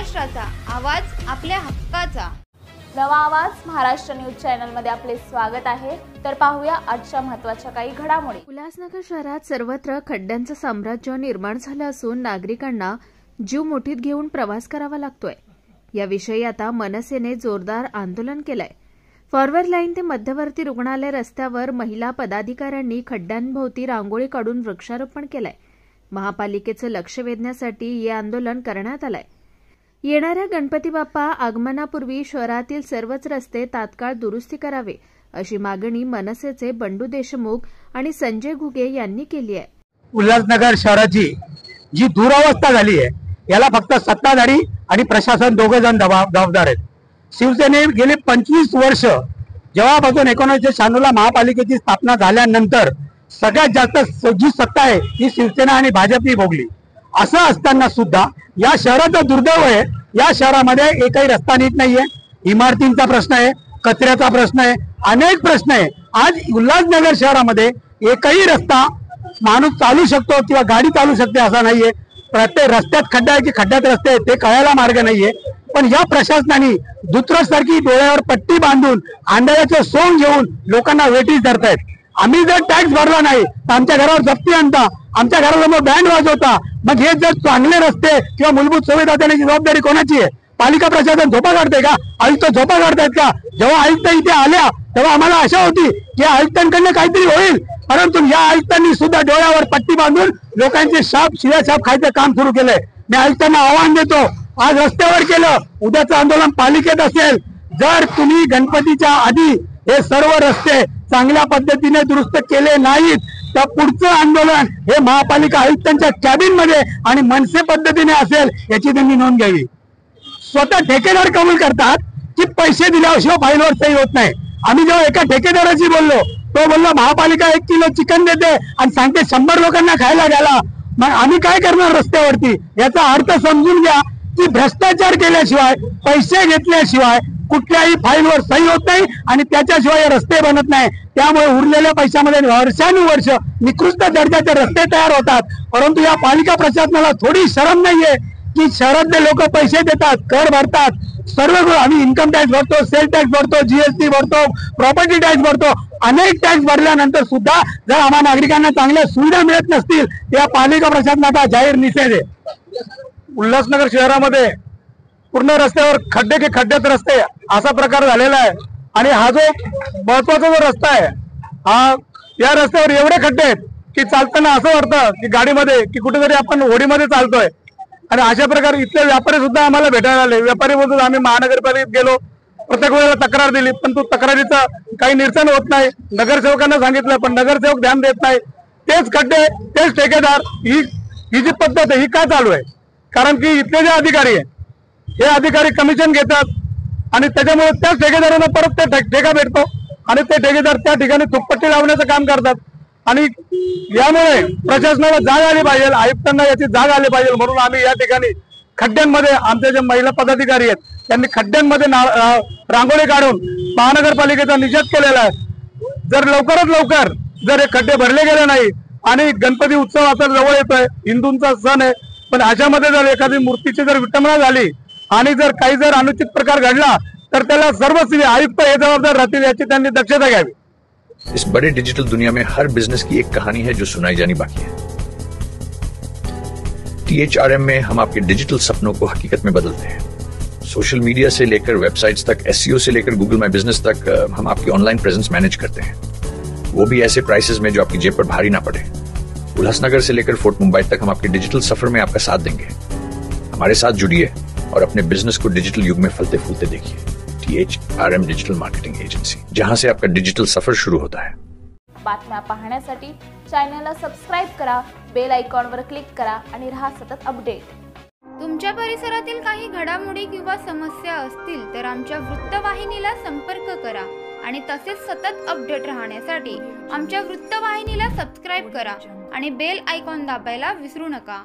महाराष्ट्राचा आवाज, आपल्या हक्काचा. नवा आवाज महाराष्ट्र न्यूज चॅनल मध्ये आपले स्वागत आहे. तर पाहूया आजच्या महत्त्वाच्या काही घडामोडी. उल्हासनगर शहरात सर्वत्र खड्ड्यांचं साम्राज्य निर्माण झालं असून नागरिकांना जीव मुठीत घेऊन प्रवास करावा लागतोय. याविषयी आता मनसेने जोरदार आंदोलन केलंय. फॉरवर्ड लाईन ते मध्यवर्ती रुग्णालय रस्त्यावर महिला पदाधिकाऱ्यांनी खड्ड्यांभोवती रांगोळी काढून वृक्षारोपण केलंय. महापालिकेचं लक्ष वेधण्यासाठी हे आंदोलन करण्यात आलंय. येणाऱ्या गणपती बाप्पा आगमनापूर्वी शहरातील सर्वच रस्ते तात्काळ दुरुस्ती करावे अशी मागणी मनसेचे बंडू देशमुख आणि संजय घुगे यांनी केली आहे. उल्हासनगर शहराची जी दुरावस्था झाली आहे याला फक्त सत्ताधारी आणि प्रशासन दोघे जण जबाबदार आहेत. शिवसेने गेली 25 वर्ष जेव्हापासून 1996 महापालिकेची स्थापना झाल्यानंतर सगळ्यात जास्त जी सत्ता आहे ही शिवसेना आणि भाजपने भोगली. असं असताना सुद्धा या शहराचा दुर्दैव आहे, या शहरामध्ये एकही रस्ता नीट नाहीये, इमारतींचा प्रश्न आहे, कचऱ्याचा प्रश्न आहे, अनेक प्रश्न आहे. आज उल्हासनगर शहरामध्ये एकही रस्ता माणूस चालू शकतो किंवा गाडी चालू शकते असा नाहीये. प्रत्येक रस्त्यात खड्डा आहे की खड्ड्यात रस्ते आहेत ते कळायला मार्ग नाहीये. पण या प्रशासनाने दुतरसारखी डोळ्यावर पट्टी बांधून आंधळ्याचं सोंग घेऊन लोकांना वेठीस धरतायत. आम्ही जर टॅक्स भरला नाही तर आमच्या घरावर जप्ती आणता, आमच्या घरासमोर बँड वाजवता. मग हे जर चांगले रस्ते किंवा मूलभूत सुविधा देण्याची जबाबदारी कोणाची आहे? पालिका प्रशासन झोपा काढते का? आयुक्त झोपा काढतायत का? जेव्हा आयुक्त इथे आल्या तेव्हा आम्हाला आशा होती की आयुक्तांकडनं काहीतरी होईल, परंतु या आयुक्तांनी सुद्धा डोळ्यावर पट्टी बांधून लोकांचे शिव्या शाप खायचं काम सुरू केलंय. मी आयुक्तांना आव्हान देतो, आज रस्त्यावर केलं, उद्याचं आंदोलन पालिकेत असेल. जर तुम्ही गणपतीच्या आधी हे सर्व रस्ते चांगल्या पद्धतीने दुरुस्त केले नाहीत तर पुढचं आंदोलन हे महापालिका आयुक्तांच्या कॅबिन मध्ये आणि मनसे पद्धतीने असेल याची त्यांनी नोंद घ्यावी. स्वतः ठेकेदार कबूल करतात की पैसे दिल्याशिवाय फाईलवर सही होत नाही. आम्ही जेव्हा एका ठेकेदाराशी बोललो, तो बोलला महापालिका 1 किलो चिकन देते आणि सांगते 100 लोकांना खायला घ्यायला. मग आम्ही काय करणार रस्त्यावरती? याचा अर्थ समजून घ्या की भ्रष्टाचार केल्याशिवाय, पैसे घेतल्याशिवाय कुठल्याही फाईलवर सही होत नाही आणि त्याच्याशिवाय रस्ते बनत नाही. त्यामुळे उरलेल्या पैशामध्ये वर्षानुवर्ष निकृष्ट दर्जाचे रस्ते तयार होतात. परंतु या पालिका प्रशासनाला थोडी शरम नाहीये की शहरातले लोक पैसे देतात, कर भरतात, सर्व आम्ही इन्कम टॅक्स भरतो, सेल टॅक्स भरतो, जीएसटी भरतो, प्रॉपर्टी टॅक्स भरतो. अनेक टॅक्स भरल्यानंतर सुद्धा जर आम्हा नागरिकांना चांगल्या सुविधा मिळत नसतील या पालिका प्रशासनाचा जाहीर निषेध आहे. उल्हासनगर शहरामध्ये पूर्ण रस्त्यावर खड्डे की खड्ड्यात रस्ते असा प्रकार झालेला आहे. आणि हा जो महत्वाचा जो रस्ता आहे या रस्त्यावर एवढे खड्डे आहेत की चालताना असं वाटतं की गाडीमध्ये की कुठेतरी आपण होडीमध्ये चालतोय. आणि अशा प्रकारे इथले व्यापारी सुद्धा आम्हाला भेटायला आले. व्यापारी बोलतो आम्ही महानगरपालिकेत गेलो, प्रत्येक वेळेला तक्रार दिली, पण तो तक्रारीचं काही निरसन होत नाही. नगरसेवकांना सांगितलं पण नगरसेवक ध्यान देत नाही. तेच खड्डे, तेच ठेकेदार, ही जी पद्धत आहे ही का चालू आहे? कारण की इथले जे अधिकारी आहे हे अधिकारी कमिशन घेतात आणि त्याच्यामुळे त्याच ठेकेदारांना परत ते ठेका भेटतो आणि ते ठेकेदार त्या ठिकाणी थुकपट्टी लावण्याचं काम करतात. आणि यामुळे प्रशासनाला जाग आली पाहिजे, आयुक्तांना याची जाग आली पाहिजे. म्हणून आम्ही या ठिकाणी खड्ड्यांमध्ये आमचे जे महिला पदाधिकारी आहेत त्यांनी खड्ड्यांमध्ये रांगोळी काढून महानगरपालिकेचा निषेध केलेला आहे. जर लवकरात लवकर जर हे खड्डे भरले गेले नाही आणि गणपती उत्सव आता जवळ येतोय, हिंदूंचा सण आहे, पण अशामध्ये जर एखादी मूर्तीची जर विटंबना झाली आणि जर काही जर अनुचित प्रकार घडला तर त्याला सर्व आयुक्त हे जबाबदार राहतील याची त्यांनी दक्षता घ्यावी. इस बड़े डिजिटल दुनिया में हर बिजनेस की एक कहानी है जो सुनाई जानी बाकी है. THRM में हम आपके डिजिटल सपनों को हकीकत में बदलते हैं. सोशल मीडिया से लेकर वेबसाइट्स तक, SEO से लेकर गूगल माई बिजनेस तक हम आपकी ऑनलाइन प्रेजेंस मैनेज करते हैं, वो भी ऐसे प्राइसेस में जो आपकी जेब पर भारी ना पड़े. उल्हासनगर से लेकर फोर्ट मुंबई तक हम आपके डिजिटल सफर में आपका साथ देंगे. हमारे साथ जुड़िए और अपने बिजनेस को डिजिटल युग में फलते फूलते देखिए. THRM डिजिटल मार्केटिंग एजेंसी, जहां से आपका डिजिटल सफर शुरू होता है. बातम्या पाहण्यासाठी चॅनलला सबस्क्राइब करा, बेल आयकॉनवर क्लिक करा आणि रहा सतत अपडेट. तुमच्या परिसरातील काही घडामोडी किंवा समस्या असतील तर आमच्या वृत्तवाहिनीला संपर्क करा आणि तसेच सतत अपडेट राहण्यासाठी आमच्या वृत्तवाहिनीला सबस्क्राइब करा आणि बेल आयकॉन दाबायला विसरू नका.